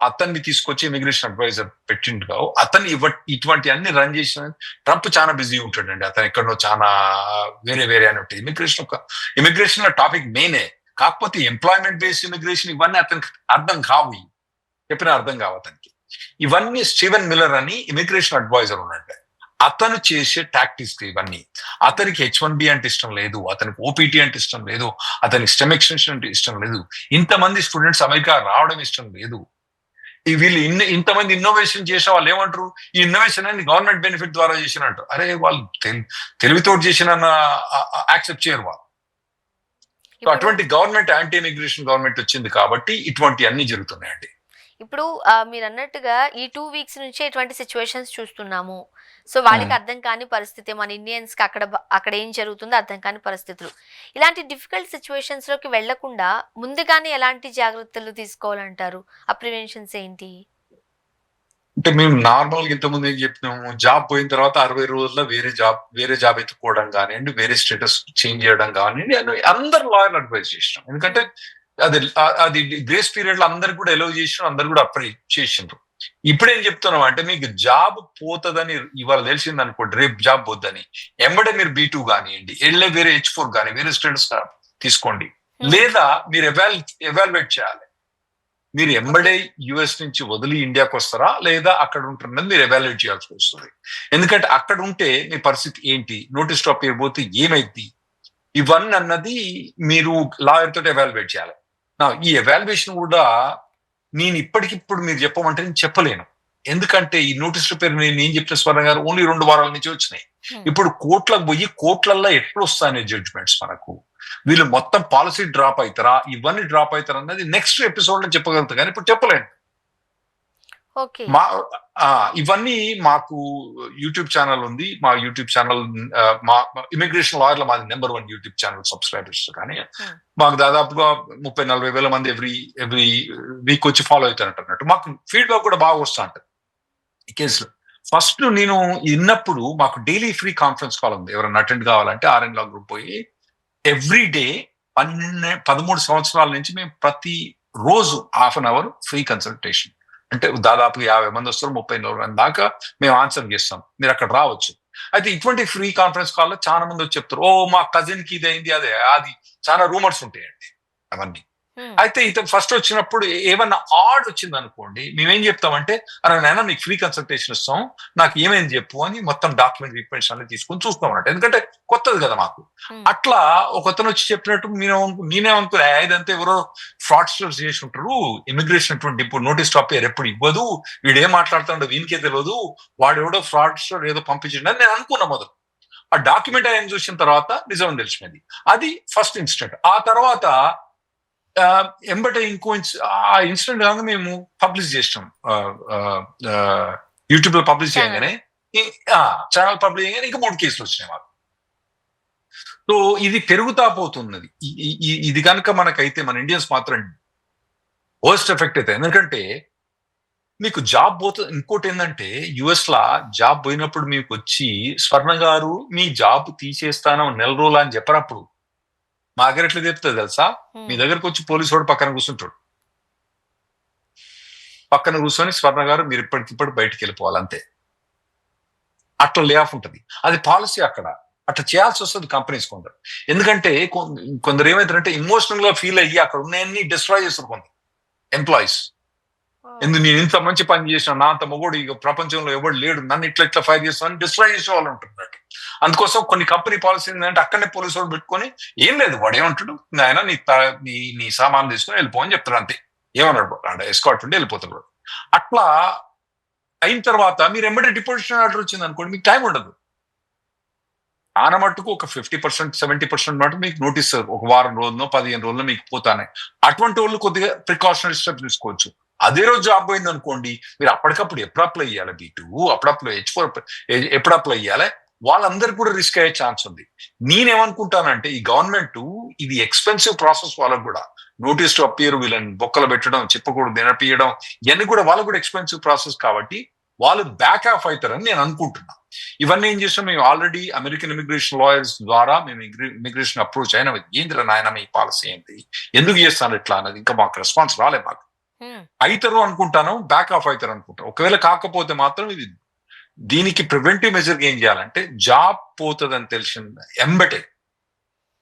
అతన్ని తీసుకొచ్చి ఇమిగ్రేషన్ అడ్వైజర్ పెట్టిండు. అతను ఇటువంటి అన్ని రన్ చేసిన ట్రంప్ చాలా బిజీ ఉంటాడండి. అతను ఎక్కడో చాలా వేరే అని ఉంటుంది. ఇమిగ్రేషన్ లో టాపిక్ మెయినే, కాకపోతే ఎంప్లాయ్మెంట్ బేస్డ్ ఇమిగ్రేషన్ ఇవన్నీ అతనికి అర్థం కావు, చెప్పిన అర్థం కావు అతనికి. ఇవన్నీ స్టీవెన్ మిల్లర్ అని ఇమిగ్రేషన్ అడ్వైజర్ ఉన్నట్టు అతను చేసే టాక్టిక్స్ ఇవన్నీ. అతనికి H1B అంటే ఇష్టం లేదు, అతనికి OPT అంటే ఇష్టం లేదు, అతనికి స్టెమ్ ఎక్స్టెన్షన్ అంటే ఇష్టం లేదు, ఇంతమంది స్టూడెంట్స్ అమెరికా రావడం ఇష్టం లేదు. వీళ్ళు ఇంతమంది ఇన్నోవేషన్ చేసే వాళ్ళు ఏమంటారు, ఈ ఇన్నోవేషన్ అని గవర్నమెంట్ బెనిఫిట్ ద్వారా చేసినట్టు. అరే వాళ్ళు తెలివితోటి చేసిన యాక్సెప్ట్ చేయరు వాళ్ళు. అటువంటి గవర్నమెంట్ యాంటీ ఇమిగ్రేషన్ గవర్నమెంట్ వచ్చింది కాబట్టి ఇటువంటి అన్ని జరుగుతున్నాయండి. ఇప్పుడు మీరు అన్నట్టుగా ఈ 2 weeks నుంచే ఇటువంటి సిచ్యువేషన్స్ చూస్తున్నాము. సో వాళ్ళకి అర్థం కాని పరిస్థితి, మన ఇండియన్స్ కి అక్కడ ఏం జరుగుతుందో అర్థం కాని పరిస్థితులు. ఇలాంటి డిఫికల్ట్ సిచ్యువేషన్స్ లోకి వెళ్లకుండా ముందుగానే ఎలాంటి జాగ్రత్తలు తీసుకోవాలంటారు? ఆ ప్రివెన్షన్స్ ఏంటి? అంటే మేము నార్మల్గా ఇంతకుముందు ఏం చెప్పినాము, జాబ్ పోయిన తర్వాత 60 రోజుల్లో వేరే జాబ్ ఎత్తుకోవడం కానివ్వండి, వేరే స్టేటస్ చేంజ్ చేయడం కానివ్వండి అని అందరు లాయర్లు అడ్వైజ్ చేసినాం. ఎందుకంటే అది గ్రేస్ పీరియడ్ లో అందరికి కూడా ఎలవ్ చేసినాం, అందరు కూడా అప్లై చేసిండ్రు. ఇప్పుడేం చెప్తున్నాం అంటే మీకు జాబ్ పోతుందని ఇవాళ తెలిసింది అనుకోండి, రేపు జాబ్ పోద్దని ఎంబడే మీరు B2 కానివ్వండి, వేరే H4 కానీ వేరే స్టేటస్ తీసుకోండి, లేదా మీరు ఎవాల్యుయేట్ చేయాలి. మీరు ఎంబడే యుఎస్ నుంచి వదిలి ఇండియాకి వస్తారా లేదా అక్కడ ఉంటున్నది మీరు ఎవాల్యుయేట్ చేయాల్సి వస్తుంది. ఎందుకంటే అక్కడ ఉంటే మీ పరిస్థితి ఏంటి, నోటీస్ స్టాప్ అయిపోతే ఏమైంది, ఇవన్నీ అన్నది మీరు లాయర్ తోటి ఎవాల్యుయేట్ చేయాలి. ఈ ఎవాల్యుయేషన్ కూడా నేను ఇప్పటికిప్పుడు మీరు చెప్పమంటే నేను చెప్పలేను. ఎందుకంటే ఈ నోటీస్ పేరు నేను ఏం చెప్పిన స్వర్ణ గారు ఓన్లీ 2 వారాల నుంచి వచ్చినాయి. ఇప్పుడు కోర్టులకు పోయి కోర్టులలో ఎట్లా వస్తాయనే జడ్జ్మెంట్స్ మనకు, వీళ్ళు మొత్తం పాలసీ డ్రాప్ అవుతారా, ఇవన్నీ డ్రాప్ అవుతారా అన్నది నెక్స్ట్ ఎపిసోడ్ లో చెప్పగలుగుతా, కానీ ఇప్పుడు చెప్పలేను. ఇవన్నీ మాకు యూట్యూబ్ ఛానల్ ఉంది. మా యూట్యూబ్ ఛానల్ మా ఇమిగ్రేషన్ లాయర్ల మాది నెంబర్ 1 యూట్యూబ్ ఛానల్ సబ్స్క్రైబర్స్. కానీ మాకు దాదాపుగా 30-40 వేల మంది ఎవ్రీ వీక్ వచ్చి ఫాలో అవుతారంట అన్నట్టు. మాకు ఫీడ్బ్యాక్ కూడా బాగా వస్తా ఉంటుంది ఈ కేసులో. ఫస్ట్ నేను విన్నప్పుడు మాకు డైలీ ఫ్రీ కాన్ఫరెన్స్ కాల్ ఉంది. ఎవరైనా అటెండ్ కావాలంటే RN Law Group పోయి ఎవ్రీ డే 13 సంవత్సరాల నుంచి మేము ప్రతి రోజు ½ an hour ఫ్రీ కన్సల్టేషన్. అంటే దాదాపు 50 మంది వస్తారు, 30-40 మంది దాకా మేము ఆన్సర్ చేస్తాం, మీరు అక్కడ రావచ్చు. అయితే ఇటువంటి ఫ్రీ కాన్ఫరెన్స్ కాల్ లో చాలా మంది వచ్చి చెప్తారు, మా కజిన్ కి ఇది అయింది, అది చాలా రూమర్స్ ఉంటాయండి అవన్నీ. అయితే ఇతను ఫస్ట్ వచ్చినప్పుడు ఏమన్నా ఆడ్ వచ్చింది అనుకోండి, మేమేం చెప్తామంటే అరే నాయన నీకు ఫ్రీ కన్సల్టేషన్ ఇస్తాం, నాకు ఏమైంది చెప్పు అని మొత్తం డాక్యుమెంట్ రిపోర్ట్స్ అన్ని తీసుకొని చూస్తాం అన్నట్టు. ఎందుకంటే కొత్తది కదా మాకు. అట్లా ఒకతను వచ్చి చెప్పినట్టు నేనేమనుకున్నా, ఇదంతా ఎవరో ఫ్రాడ్స్టర్స్ చేసి ఉంటారు, ఇమిగ్రేషన్ అటువంటి ఇప్పుడు నోటీస్ స్టాప్ ఎప్పుడు ఇవ్వదు, వీడేం మాట్లాడుతాడో వీనికే తెలియదు, వాడు ఎవడో ఫ్రాడ్స్టర్ ఏదో పంపించండి అని నేను అనుకున్నా మొదలు. ఆ డాక్యుమెంట్ ఆయన చూసిన తర్వాత నిజం తెలిసినది. అది ఫస్ట్ ఇన్సిడెంట్. ఆ తర్వాత ఎంబటే ఇంకో ఆ ఇన్సిడెంట్ కాగా మేము పబ్లిష్ చేస్తాం, యూట్యూబ్ లో పబ్లిష్ చేయగానే ఛానల్ పబ్లిష్ చేయగానే ఇంకా 3 కేసులు వచ్చినాయి మాకు. సో ఇది పెరుగుతా పోతున్నది. ఇది కనుక మనకైతే మన ఇండియన్స్ మాత్రం వర్స్ట్ ఎఫెక్ట్ అవుతాయి. ఎందుకంటే మీకు జాబ్ పోతుంది. ఇంకోటి ఏంటంటే యుఎస్ లా జాబ్ పోయినప్పుడు మీకు వచ్చి స్వర్ణ గారు మీ జాబ్ తీసేస్తాను 1 రోజులు అని చెప్పినప్పుడు మా దగ్గర ఎట్లా చెప్తుంది తెలుసా, మీ దగ్గరకు వచ్చి పోలీసు వాడు పక్కన కూర్చుంటాడు, పక్కన కూర్చొని స్వర్ణ గారు మీరు ఇప్పటికిప్పుడు బయటికి వెళ్ళిపోవాలి అంతే. అట్లా లే ఆఫ్ ఉంటుంది. అది పాలసీ అక్కడ. అట్లా చేయాల్సి వస్తుంది కంపెనీస్ కొందరు. ఎందుకంటే కొందరు ఏమైతారంటే ఇమోషనల్ గా ఫీల్ అయ్యి అక్కడ ఉన్నాయన్ని డిస్ట్రాయ్ చేస్తారు కొందరు ఎంప్లాయీస్. ఎందుకు నేను ఇంత మంచి పని చేసిన, నా అంత మొగోడు ఇక ప్రపంచంలో ఎవడు లేడు, నన్ను ఇట్లా ఫైర్ చేస్తాను డిస్ట్రాయ్ చేసే వాళ్ళు ఉంటున్నట్టు. అందుకోసం కొన్ని కంపెనీ పాలసీ ఏంటంటే అక్కడనే పోలీసు వాడు పెట్టుకొని ఏం లేదు వాడు ఏమంటాడు, ఆయన నీ సామాన్లు తీసుకుని వెళ్ళిపో అని చెప్తాడు అంతే. ఏమన్నాడు ఎస్కాట్ ఉంటే వెళ్ళిపోతాడు. అట్లా అయిన తర్వాత మీరు ఎంబడే డిపోజిషన్ ఆర్డర్ వచ్చింది అనుకోండి, మీకు టైం ఉండదు. ఆన మట్టుకు ఒక 50%, 70% మటుకు మీకు నోటీస్ ఒక వారం రోజుల్లో 15 రోజుల్లో మీకు పోతానే. అటువంటి వాళ్ళు కొద్దిగా ప్రికాషనరీ స్టెప్ తీసుకోవచ్చు. అదే రోజు జాబ్ పోయింది అనుకోండి, మీరు అప్పటికప్పుడు ఎప్పుడు అప్లై చేయాలి, B2 అప్పుడప్పుడు H4 ఎప్పుడు అప్లై చేయాలి, వాళ్ళందరికీ కూడా రిస్క్ అయ్యే ఛాన్స్ ఉంది. నేనేమనుకుంటానంటే ఈ గవర్నమెంట్ ఇది ఎక్స్పెన్సివ్ ప్రాసెస్, వాళ్ళకు కూడా నోటీస్ టు అపియర్, వీళ్ళని బొక్కలు పెట్టడం, చెప్పకూడదు వినపియడం, ఇవన్నీ కూడా వాళ్ళకు కూడా ఎక్స్పెన్సివ్ ప్రాసెస్ కాబట్టి వాళ్ళు బ్యాక్ ఆఫ్ అవుతారని నేను అనుకుంటున్నా. ఇవన్నీ ఏం చేస్తాం, మేము ఆల్రెడీ అమెరికన్ ఇమిగ్రేషన్ లాయర్స్ ద్వారా మేము ఇమిగ్రేషన్ అప్రోచ్ అయినా, ఏంద్ర నాయన మీ పాలసీ ఏంటి, ఎందుకు చేస్తాను ఇట్లా అన్నది ఇంకా మాకు రెస్పాన్స్ రాలే. మాకు అవుతారు అనుకుంటాను, బ్యాక్ ఆఫ్ అవుతారు అనుకుంటాను. ఒకవేళ కాకపోతే మాత్రం ఇది దీనికి ప్రివెంటివ్ మెజర్ ఏం చేయాలంటే, జాబ్ పోతుందని తెలిసిన ఎంబటే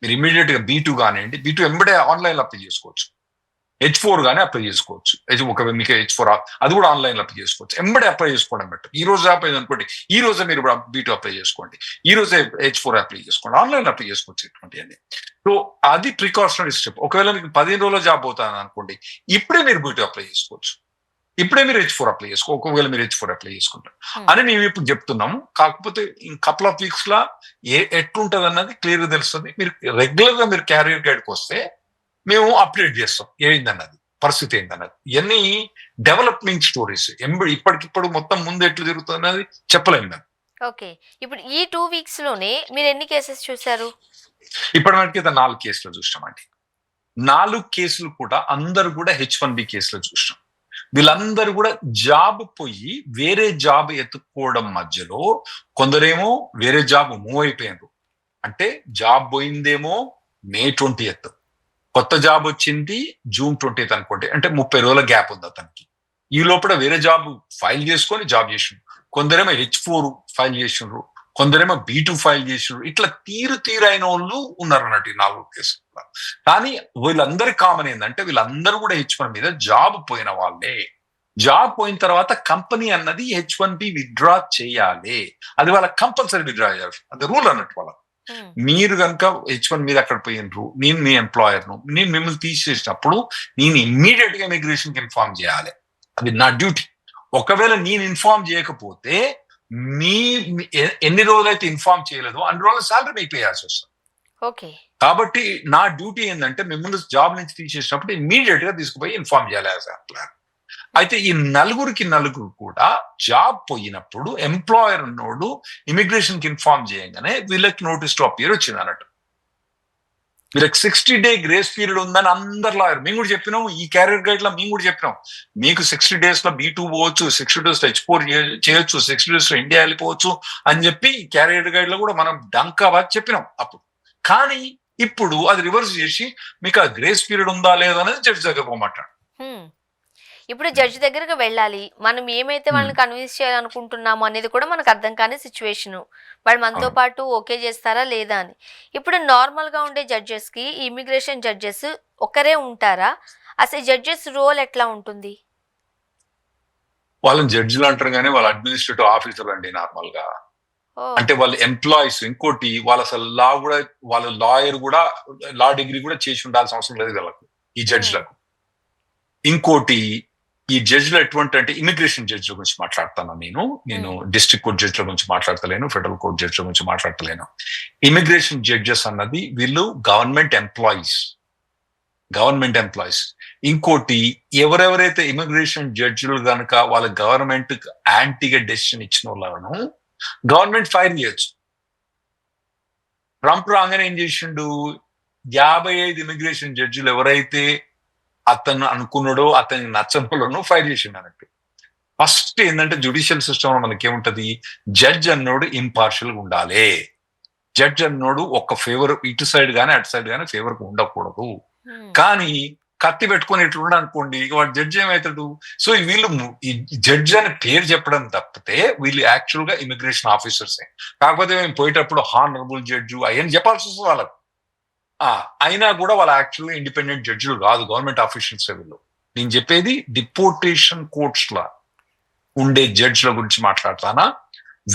మీరు ఇమీడియట్ గా B2 కానివ్వండి, B2 ఎంబటే ఆన్లైన్ లో అప్లై చేసుకోవచ్చు, H4 గానీ అప్లై చేసుకోవచ్చు. ఒకవేళ మీకు H4 అది కూడా ఆన్లైన్ లో అప్లై చేసుకోవచ్చు. ఎంబడే అప్లై చేసుకోవడం బెటర్. ఈ రోజు అప్లై అనుకోండి, ఈ రోజే మీరు B2 అప్లై చేసుకోండి, ఈ రోజే H4 అప్లై చేసుకోండి, ఆన్లైన్ అప్లై చేసుకోవచ్చు ఇటువంటివన్నీ. సో అది ప్రికాషనరీ స్టెప్. ఒకవేళ మీకు 15 రోజుల్లో జాబ్ అవుతాను అనుకోండి, ఇప్పుడే మీరు B2 అప్లై చేసుకోవచ్చు, ఇప్పుడే మీరు H4 అప్లై ఒకవేళ మీరు H4 అప్లై చేసుకుంటారు అని మేము ఇప్పుడు చెప్తున్నాము. కాకపోతే కపుల్ ఆఫ్ వీక్స్ లా ఎట్లుంటది అన్నది క్లియర్ గా తెలుస్తుంది. మీరు రెగ్యులర్ గా మీరు క్యారియర్ గైడ్కి వస్తే మేము అప్డేట్ చేస్తాం ఏందన్నది, పరిస్థితి ఏందన్నది. ఇవన్నీ డెవలప్మెంట్ స్టోరీస్. ఇప్పటికిప్పుడు మొత్తం ముందు ఎట్లు జరుగుతున్నది చెప్పలేము మేము. ఓకే, ఇప్పుడు ఈ 2 వీక్స్ లోనే మీరు ఎన్ని కేసెస్ చూసారు? ఇప్పటి వరకు 4 కేసులు చూసామండి. 4 కేసులు కూడా అందరు కూడా H1B కేసులు చూసాం. వీళ్ళందరూ కూడా జాబ్ పోయి వేరే జాబ్ ఎత్తుక్కోవడం మధ్యలో కొందరేమో వేరే జాబ్ మూవ్ అయిపోయారు. అంటే జాబ్ పోయిందేమో May 20th, కొత్త జాబ్ వచ్చింది June 20th అనుకోండి, అంటే 30 రోజుల గ్యాప్ ఉంది అతనికి. ఈ లోపల వేరే జాబ్ ఫైల్ చేసుకొని జాబ్ చేసిండ్రు. కొందరేమో H4 ఫైల్ చేసిండ్రు, కొందరేమో B2 ఫైల్ చేసిండ్రు. ఇట్లా తీరైన వాళ్ళు ఉన్నారు అన్నట్టు ఈ 4 కేసులు. కానీ వీళ్ళందరి కామన్ ఏంటంటే వీళ్ళందరూ కూడా H1 మీద జాబ్ పోయిన వాళ్ళే. జాబ్ పోయిన తర్వాత కంపెనీ అన్నది H1B విత్డ్రా చేయాలి. అది వాళ్ళ కంపల్సరీ విత్డ్రా చేయాలి, అది రూల్ అన్నట్టు వాళ్ళ. మీరు కనుక H1 మీద అక్కడ పోయినరు, నేను మీ ఎంప్లాయర్ను, నేను మిమ్మల్ని తీసేసినప్పుడు నేను ఇమ్మీడియట్ గా ఇమిగ్రేషన్ కి ఇన్ఫార్మ్ చేయాలి. అది నా డ్యూటీ. ఒకవేళ నేను ఇన్ఫార్మ్ చేయకపోతే మీ ఎన్ని రోజులైతే ఇన్ఫార్మ్ చేయలేదో అన్ని రోజుల సాలరీ మీకు పే చేయాల్సి వస్తుంది. ఓకే. కాబట్టి నా డ్యూటీ ఏంటంటే మిమ్మల్ని జాబ్ నుంచి తీసేసినప్పుడు ఇమ్మీడియట్ గా తీసుకుపోయి ఇన్ఫార్మ్ చేయాలి యాజ్ ఎంప్లాయర్. అయితే ఈ నలుగురు కూడా జాబ్ పోయినప్పుడు ఎంప్లాయర్ ఉన్నోడు ఇమిగ్రేషన్ కి ఇన్ఫార్మ్ చేయగానే వీళ్ళకి నోటీస్ టు అపియర్ వచ్చింది అన్నట్టు. వీళ్ళకి 60 day గ్రేస్ పీరియడ్ ఉందని అందరు లాయర్ మేము కూడా చెప్పినాం. ఈ క్యారియర్ గైడ్ లో మేము కూడా చెప్పినాం, మీకు 60 days లో B2 పోవచ్చు, 60 days లో H4 చేయొచ్చు, 60 days లో ఇండియా వెళ్ళిపోవచ్చు అని చెప్పి క్యారియర్ గైడ్ లో కూడా మనం డంకాబాద్ చెప్పినాం అప్పుడు. కానీ ఇప్పుడు అది రివర్స్ చేసి మీకు ఆ గ్రేస్ పీరియడ్ ఉందా లేదా అనేది జడ్జి దగ్గర పోమంటాడు. ఇప్పుడు జడ్జి దగ్గరకు వెళ్ళాలి, మనం ఏమైతే వాళ్ళని కన్విన్స్ చేయాలనుకుంటున్నామో అనేది కూడా మనకు అర్థం కాని సిచ్యువేషను. వాళ్ళు మనతో పాటు ఓకే చేస్తారా లేదా అని. ఇప్పుడు నార్మల్ గా ఉండే జడ్జెస్ కి ఇమిగ్రేషన్ జడ్జెస్ ఒకరే ఉంటారా? అసలు జడ్జెస్ రోల్ ఎట్లా ఉంటుంది? వాళ్ళని జడ్జిలు అంటారు కానీ వాళ్ళ అడ్మినిస్ట్రేటివ్ ఆఫీసర్ అండి నార్మల్ గా. అంటే వాళ్ళ ఎంప్లాయీస్. ఇంకోటి వాళ్ళ అసలు లా కూడా, వాళ్ళ లాయర్ కూడా లా డిగ్రీ కూడా చేసి ఉండాల్సిన అవసరం లేదు వీళ్ళకు, ఈ జడ్జిలకు. ఇంకోటి ఈ జడ్జిలు ఎటువంటి అంటే ఇమిగ్రేషన్ జడ్జిల గురించి మాట్లాడతాను నేను డిస్ట్రిక్ట్ కోర్ట్ జడ్జిల గురించి మాట్లాడతలేను, ఫెడరల్ కోర్ట్ జడ్జిల గురించి మాట్లాడతలేను. ఇమిగ్రేషన్ జడ్జెస్ అన్నది వీళ్ళు గవర్నమెంట్ ఎంప్లాయీస్. ఇంకోటి ఎవరెవరైతే ఇమిగ్రేషన్ జడ్జిలు కనుక వాళ్ళ గవర్నమెంట్ యాంటీగా డెసిషన్ ఇచ్చిన వాళ్ళను గవర్నమెంట్ ఫైర్ చేయొచ్చు. ట్రంప్ రాగానే ఏం చేసిండు, 55 ఇమిగ్రేషన్ జడ్జిలు ఎవరైతే అతను అనుకున్నాడో అతనికి నచ్చనులను ఫైర్ చేసిండు అన్నట్టు. ఫస్ట్ ఏంటంటే జ్యుడిషియల్ సిస్టమ్ లో మనకేముంటది, జడ్జ్ అన్నోడు ఇంపార్షియల్ గా ఉండాలి. జడ్జ్ అన్నోడు ఒక ఫేవర్ ఇటు సైడ్ గానీ అటు సైడ్ గానీ ఫేవర్ గా ఉండకూడదు. కానీ కత్తి పెట్టుకుని ఇట్లా అనుకోండి, వాడు జడ్జి ఏమవుతాడు? సో వీళ్ళు ఈ జడ్జి అని పేరు చెప్పడం తప్పితే వీళ్ళు యాక్చువల్ గా ఇమిగ్రేషన్ ఆఫీసర్సే. కాకపోతే మేము పోయేటప్పుడు హానరబుల్ జడ్జి అవన్నీ చెప్పాల్సి వస్తుంది వాళ్ళకు. అయినా కూడా వాళ్ళ యాక్చువల్గా ఇండిపెండెంట్ జడ్జిలు కాదు, గవర్నమెంట్ ఆఫీషియల్స్ వీళ్ళు. నేను చెప్పేది డిపోర్టేషన్ కోర్ట్స్ లా ఉండే జడ్జిల గురించి మాట్లాడతానా,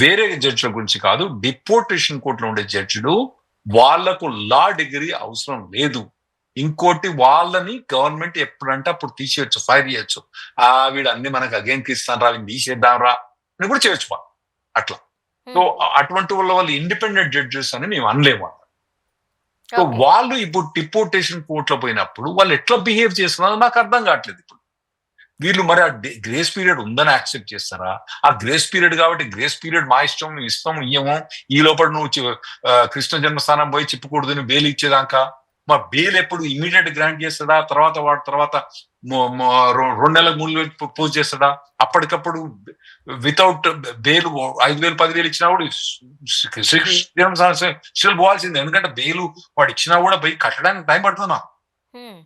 వేరే జడ్జిల గురించి కాదు. డిపోర్టేషన్ కోర్టులో ఉండే జడ్జిలు వాళ్లకు లా డిగ్రీ అవసరం లేదు. ఇంకోటి వాళ్ళని గవర్నమెంట్ ఎప్పుడంటే అప్పుడు తీసేయచ్చు, ఫైర్ చేయొచ్చు. వీడు అన్ని మనకు అగైన్ ఇస్తాను రా, వీడిని తీసేద్దాం రా అని కూడా చేయొచ్చు వాళ్ళు అట్లా. సో అటువంటి వాళ్ళు ఇండిపెండెంట్ జడ్జెస్ అని మేము అనలేము. సో వాళ్ళు ఇప్పుడు డిపోర్టేషన్ కోర్టులో పోయినప్పుడు వాళ్ళు ఎట్లా బిహేవ్ చేస్తున్నారో నాకు అర్థం కావట్లేదు. ఇప్పుడు వీళ్ళు మరి ఆ గ్రేస్ పీరియడ్ ఉందని యాక్సెప్ట్ చేస్తారా? ఆ గ్రేస్ పీరియడ్ కాబట్టి గ్రేస్ పీరియడ్ మా ఇష్టం, మేము ఇస్తాము ఇయ్యము, ఈ లోపల నువ్వు కృష్ణ జన్మస్థానం పోయి చెప్పకూడదు నువ్వు బెయిల్ ఇచ్చేదాకా. మరి బెయిల్ ఎప్పుడు ఇమీడియట్ గ్రాంట్ చేస్తాడా, తర్వాత 2 నెలలకు 3 నెలలు పోజ్ చేస్తాడా? అప్పటికప్పుడు వితౌట్ బెయిల్ 5,000 10,000 ఇచ్చినా కూడా శిక్షలు పోవాల్సిందే. ఎందుకంటే బెయిల్ వాడు ఇచ్చినా కూడా పోయి కట్టడానికి టైం పడుతుంది.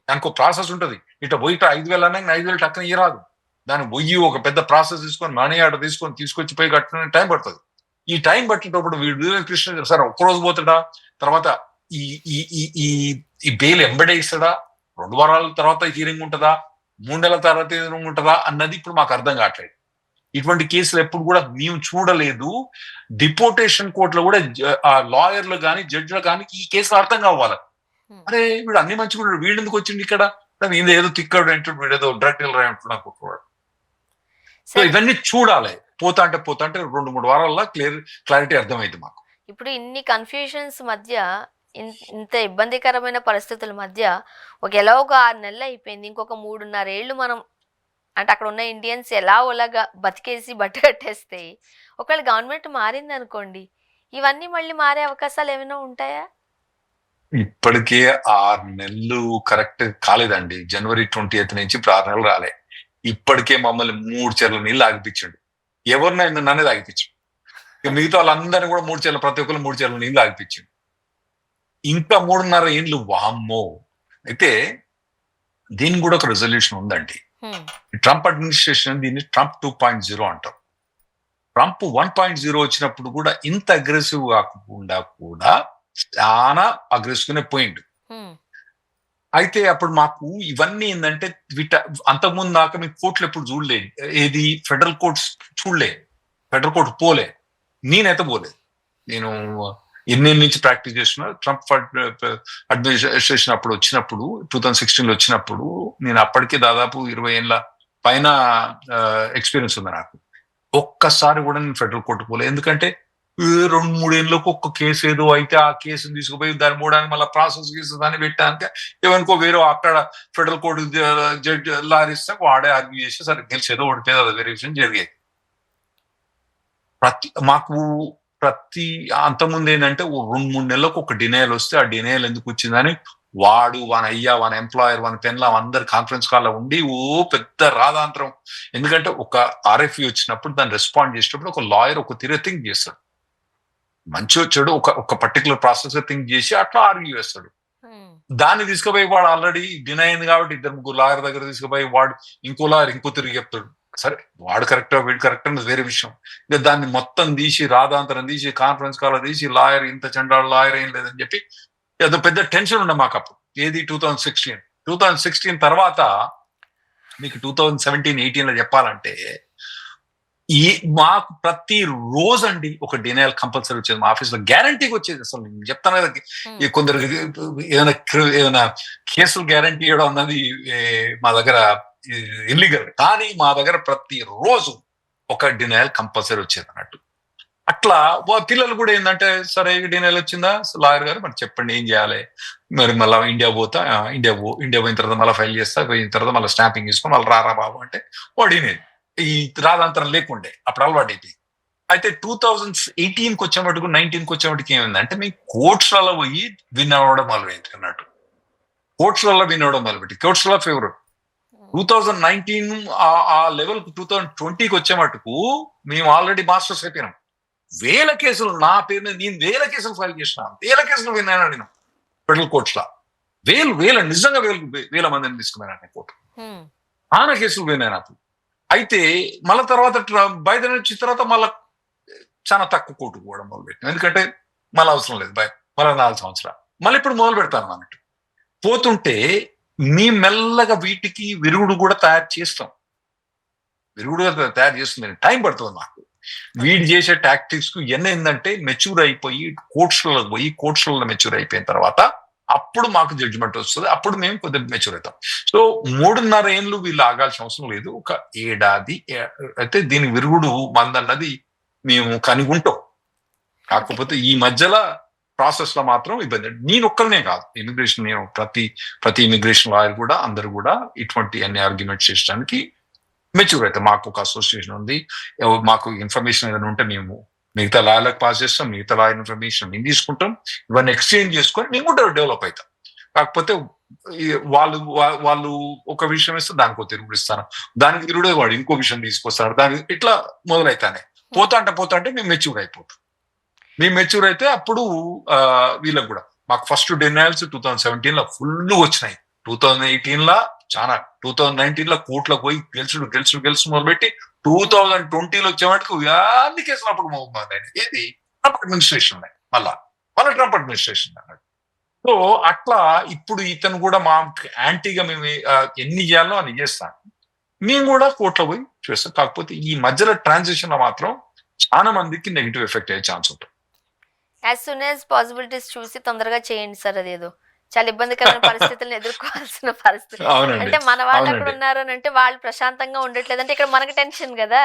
దానికి ఒక ప్రాసెస్ ఉంటుంది. ఇట్లా పోయి 5,000 అన్నా 5,000 టక్కన ఇయ్యరాదు. దాన్ని పోయి ఒక పెద్ద ప్రాసెస్ తీసుకొని మనీ ఆర్డర్ తీసుకొచ్చి పోయి కట్టడానికి టైం పడుతుంది. ఈ టైం పట్టేటప్పుడు వీడు కృష్ణ సరే ఒక్కరోజు పోతాడా, తర్వాత ఈ బెయిల్ ఎంబడే ఇస్తాడా, 2 వారాల తర్వాత హీరింగ్ ఉంటుందా, 3 నెలల తర్వాత హీరింగ్ ఉంటుందా అన్నది ఇప్పుడు మాకు అర్థం కావట్లేదు. ఇటువంటి కేసులు ఎప్పుడు కూడా మేము చూడలేదు. డిపోర్టేషన్ కోర్టులో కూడా లాయర్లు కానీ జడ్జిలు కానీ ఈ కేసులు అర్థం కావాలి. అరే వీడు అన్ని మంచిగా వీడు ఎందుకు వచ్చింది ఇక్కడ, ఏదో తిక్కాడు అంటే వీడేదో డ్రగ్ డీలర్ అనుకుంటున్నాడు. సో ఇవన్నీ చూడాలి. పోతా అంటే 2-3 వారాల్లో క్లారిటీ అర్థమైంది మాకు. ఇప్పుడు ఇన్ని కన్ఫ్యూషన్స్ మధ్య, ఇంత ఇబ్బందికరమైన పరిస్థితుల మధ్య ఎలా ఒక 6 నెలలు అయిపోయింది. ఇంకొక 3.5 ఏళ్ళు మనం అంటే అక్కడ ఉన్న ఇండియన్స్ ఓలాగా బతికేసి బట్ట కట్టేస్తే, ఒకవేళ గవర్నమెంట్ మారింది అనుకోండి, ఇవన్నీ మళ్ళీ మారే అవకాశాలు ఏమైనా ఉంటాయా? ఇప్పటికే 6 నెలలు కరెక్ట్ కాలేదండి. January 20th నుంచి ఇప్పుడు 6 నెలలు రాలే. ఇప్పటికే మమ్మల్ని 3 చెర్ల నీళ్ళు ఆగిపించాడు. ఎవరినైనా నన్నే తాగిపించాడు. ఇక మిగతా వాళ్ళందరినీ కూడా 3 చెర్ల, ప్రతి ఒక్కరు 3 చెర్ల నీళ్ళు ఆగిపించాడు. ఇంకా 3.5 ఏండ్లు వామ్మో. అయితే దీనికి కూడా ఒక రెజల్యూషన్ ఉందండి. ట్రంప్ అడ్మినిస్ట్రేషన్ దీన్ని ట్రంప్ 2.0 అంటారు. ట్రంప్ 1.0 వచ్చినప్పుడు కూడా ఇంత అగ్రెసివ్ కాకుండా కూడా చాలా అగ్రెసివ్ గానే పోయిండు. అయితే అప్పుడు మాకు ఇవన్నీ ఏంటంటే అంతకుముందు దాకా మేము కోర్టులు ఎప్పుడు చూడలేదు. ఏది ఫెడరల్ కోర్ట్స్ చూడలేదు, ఫెడరల్ కోర్టు పోలే, నేనైతే పోలేదు. నేను ఎన్ని నుంచి ప్రాక్టీస్ చేసిన ట్రంప్ అడ్మినిస్ట్రేషన్ అప్పుడు వచ్చినప్పుడు 2016 లో వచ్చినప్పుడు నేను అప్పటికే దాదాపు 20 ఏళ్ళ పైన ఎక్స్పీరియన్స్ ఉంది నాకు. ఒక్కసారి కూడా నేను ఫెడరల్ కోర్టు పోలే. ఎందుకంటే 2-3 ఏళ్ళకు ఒక్క కేసు ఏదో అయితే ఆ కేసును తీసుకుపోయి దాన్ని మూడానికి మళ్ళీ ప్రాసెస్ కేసు దాన్ని పెట్టాక ఎవరికో వేరే అక్కడ ఫెడరల్ కోర్టు జడ్జి లారిస్తే వాడే ఆర్గ్యూ చేసి సరే గెలిచేదో ఓడిపోయేది అది వేరే విషయం జరిగేది. ప్రతి అంతకుముందు ఏంటంటే 2-3 నెలలకు ఒక డినయల్ వస్తే ఆ డినయల్ ఎందుకు వచ్చిందని వాడు వాని అయ్యా వాని ఎంప్లాయర్ వాని పెన్లా అందరు కాన్ఫరెన్స్ కాల్లో ఉండి పెద్ద రాధాంతరం. ఎందుకంటే ఒక ఆర్ఎఫ్ఈ వచ్చినప్పుడు దాన్ని రెస్పాండ్ చేసినప్పుడు ఒక లాయర్ ఒక తీరే థింక్ చేస్తాడు, మంచి వచ్చాడు ఒక పర్టికులర్ ప్రాసెస్ థింక్ చేసి అట్లా ఆర్గ్యూ చేస్తాడు. దాన్ని తీసుకుపోయి వాడు ఆల్రెడీ డినై అయింది కాబట్టి 2-3 లాయర్ దగ్గర తీసుకుపోయి వాడు ఇంకో లాయర్ ఇంకో తిరిగి చెప్తాడు. సరే వాడు కరెక్టా వీడు కరెక్ట్ అన్నది వేరే విషయం. ఇక దాన్ని మొత్తం తీసి రాధాంతరం తీసి కాన్ఫరెన్స్ కాల్ తీసి లాయర్ ఇంత చండాడు లాయర్ ఏం లేదని చెప్పి ఏదో పెద్ద టెన్షన్ ఉండే మాకు అప్పుడు. ఏది 2016 తర్వాత మీకు 2017-18 లో చెప్పాలంటే మాకు ప్రతి రోజు అండి ఒక డినయల్ కంపల్సరీ వచ్చేది మా ఆఫీస్ లో, గ్యారంటీకి వచ్చేది. అసలు నేను చెప్తాను కదా, కొందరు ఏమైనా కేసులు గ్యారంటీ ఇవ్వడం అన్నది మా దగ్గర ఇల్లీగల్, కానీ మా దగ్గర ప్రతి రోజు ఒక డినయల్ కంపల్సరీ వచ్చేది అన్నట్టు. అట్లా పిల్లలు కూడా ఏంటంటే సరే డినయల్ వచ్చిందా లాయర్ గారు మరి చెప్పండి ఏం చేయాలి, మరి మళ్ళీ ఇండియా ఇండియా పోయిన తర్వాత మళ్ళీ ఫైల్ చేస్తా, పోయిన తర్వాత మళ్ళీ స్టాంపింగ్ తీసుకొని మళ్ళీ రారా బాబు అంటే వాడినేది ఈ రాధాంతరం లేకుండే అప్పుడు అలవాటు అయిపోయింది. అయితే 2018కి వచ్చే మటుకు 19కి వచ్చే మటుకు ఏమైందంటే మేము కోర్ట్స్లలో పోయి విన్ అవ్వడం మొదలుపెట్టి అన్నట్టు. కోర్ట్స్లలో విన్ అవ్వడం మొదలుపెట్టి కోర్ట్స్లో ఫేవర్ 2019 ఆ లెవెల్ 2020కి వచ్చే మటుకు మేము ఆల్రెడీ మాస్టర్స్ అయిపోయినాం. 1000 కేసులు నా పేరు మీద నేను 1000 కేసులు ఫైల్ చేసిన, 1000 కేసులు విన్నాను నేను ఫెడరల్ కోర్ట్స్ లో. వేల నిజంగా వేల మందిని తీసుకున్నాను కోర్టు, చాలా కేసులు విన్నాను అప్పుడు. అయితే మళ్ళీ తర్వాత బయట వచ్చిన తర్వాత మళ్ళీ చాలా తక్కువ కోర్టుకు పోవడం మొదలుపెట్టాను. ఎందుకంటే మళ్ళీ అవసరం లేదు మళ్ళీ 4 సంవత్సరాలు మళ్ళీ ఇప్పుడు మొదలు పెడతాను అన్నట్టు. పోతుంటే మీ మెల్లగా వీటికి విరుగుడు కూడా తయారు చేస్తాం, విరుగుడు తయారు చేస్తుంది, టైం పడుతుంది మాకు. వీడు చేసే టాక్టిక్స్ కు ఏంటంటే మెచ్యూర్ అయిపోయి కోర్ట్స్లలో పోయి కోర్ట్స్లలో మెచ్యూర్ అయిపోయిన తర్వాత అప్పుడు మాకు జడ్జిమెంట్ వస్తుంది, అప్పుడు మేము కొద్దిగా మెచ్యూర్ అవుతాం. సో 3.5 ఏళ్ళు వీళ్ళు ఆగాల్సిన అవసరం లేదు, ఒక ఏడాది అయితే దీని విరుగుడు మందన్నది మేము కనుగొంటాం. కాకపోతే ఈ మధ్యలో ప్రాసెస్ లో మాత్రం ఇబ్బంది. నేను ఒక్కరినే కాదు, ఇమిగ్రేషన్ నేను ప్రతి ఇమిగ్రేషన్ లాయర్ కూడా అందరు కూడా ఇటువంటి అన్ని ఆర్గ్యుమెంట్స్ చేయడానికి మెచ్యూర్ అవుతాం. మాకు ఒక అసోసియేషన్ ఉంది, మాకు ఇన్ఫర్మేషన్ ఏదైనా ఉంటే మేము మిగతా లాయర్లకు పాస్ చేస్తాం, మిగతా లాయర్ ఇన్ఫర్మేషన్ మేము తీసుకుంటాం, ఇవన్నీ ఎక్స్చేంజ్ చేసుకొని మేము కూడా డెవలప్ అవుతాం. కాకపోతే వాళ్ళు ఒక విషయం ఇస్తే దానికి ఒక తిరుగుడు ఇస్తాను, దానికి తిరుగుడే వాడు ఇంకో విషయం తీసుకొస్తాడు, దానికి ఇట్లా మొదలైతానే పోతా అంటే మేము మెచ్యూర్ అయిపోతాం. మేము మెచ్యూర్ అయితే అప్పుడు వీళ్ళకి కూడా మాకు ఫస్ట్ డినయల్స్ 2017 లో ఫుల్ వచ్చినాయి, 2018 లో చాలా, 2019 లో కోర్టులకు పోయి గెలుచు మొదలుపెట్టి 2020లో వచ్చేవాటికి అన్ని కేసులు అప్పుడు మొదలైన ఏది ట్రంప్ అడ్మినిస్ట్రేషన్ మళ్ళా ట్రంప్ అడ్మినిస్ట్రేషన్ అన్నాడు. సో అట్లా ఇప్పుడు ఇతను కూడా మా యాంటీగా మేము ఎన్ని చేయాలో అని చేస్తాను, మేము కూడా కోర్టులో పోయి చేస్తాం. కాకపోతే ఈ మధ్యలో ట్రాన్సిషన్ లో మాత్రం చాలా మందికి నెగిటివ్ ఎఫెక్ట్ అయ్యే ఛాన్స్ ఉంటుంది. యాజ్ సూన్ యాజ్ పాసిబిలిటీస్ చూసి తొందరగా చేయండి సార్. అదేదో చాలా ఇబ్బందికరమైన పరిస్థితులను ఎదుర్కోవాల్సిన పరిస్థితి. అంటే మన వాళ్ళు అక్కడ ఉన్నారు అని అంటే వాళ్ళు ప్రశాంతంగా ఉండట్లేదు అంటే ఇక్కడ మనకి టెన్షన్ కదా.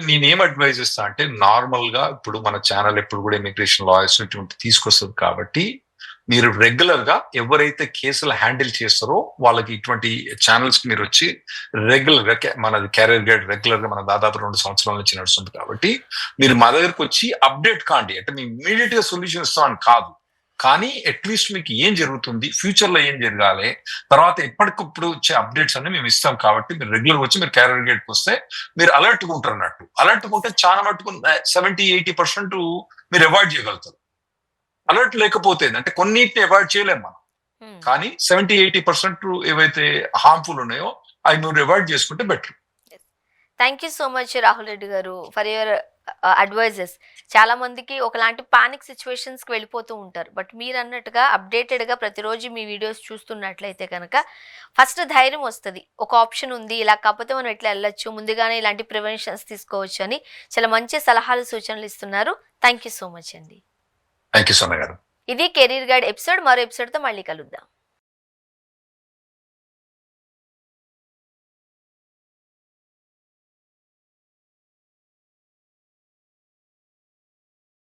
నేనేం అడ్వైజ్ ఇస్తా అంటే నార్మల్ గా ఇప్పుడు మన ఛానల్ ఎప్పుడు కూడా ఇమిగ్రేషన్ లాయర్స్ తీసుకొస్తుంది కాబట్టి మీరు రెగ్యులర్ గా ఎవరైతే కేసులు హ్యాండిల్ చేస్తారో వాళ్ళకి ఇటువంటి ఛానల్స్ కి మీరు వచ్చి రెగ్యులర్ గా మనది క్యారియర్ గైడ్ రెగ్యులర్ గా మన దాదాపు 2 సంవత్సరాల నుంచి నడుస్తుంది కాబట్టి మీరు మా దగ్గరకు వచ్చి అప్డేట్ కాండి. అంటే మేము ఇమీడియట్ గా సొల్యూషన్ ఇస్తామని కాదు, కానీ అట్లీస్ట్ మీకు ఏం జరుగుతుంది, ఫ్యూచర్ లో ఏం జరగాలి, తర్వాత ఎప్పటికప్పుడు వచ్చే అప్డేట్స్ అన్ని మేము ఇస్తాం. కాబట్టి మీరు రెగ్యులర్ వచ్చి మీరు క్యారియర్ గేట్కి వస్తే మీరు అలర్ట్ గా ఉంటారు అన్నట్టు. అలర్ట్ గా ఉంటే చాలా మటుకు 70-80% మీరు అవాయిడ్ చేయగలుగుతారు. అలర్ట్ లేకపోతే అంటే కొన్నిటిని అవాయిడ్ చేయలేము మనం, కానీ 70-80% ఏవైతే హార్మ్ఫుల్ ఉన్నాయో అవి మీరు అవాయిడ్ చేసుకుంటే better. Thank you so much Rahul Reddy గారు ఫర్ యువర్ అడ్వైజెస్. చాలా మందికి ఒకలాంటి పానిక్ సిచ్యువేషన్స్కి వెళ్ళిపోతూ ఉంటారు. బట్ మీరు అన్నట్టుగా అప్డేటెడ్గా ప్రతిరోజు మీ వీడియోస్ చూస్తున్నట్లయితే కనుక ఫస్ట్ ధైర్యం వస్తుంది. ఒక ఆప్షన్ ఉంది, ఇలా కాకపోతే మనం ఎట్లా వెళ్ళొచ్చు, ముందుగానే ఇలాంటి ప్రివెన్షన్స్ తీసుకోవచ్చు అని చాలా మంచి సలహాలు సూచనలు ఇస్తున్నారు. థ్యాంక్ యూ సో మచ్ అండి. థ్యాంక్ యూ సోమయ్య గారు. ఇది కెరీర్ గైడ్ ఎపిసోడ్. మరో ఎపిసోడ్తో మళ్ళీ కలుద్దాం.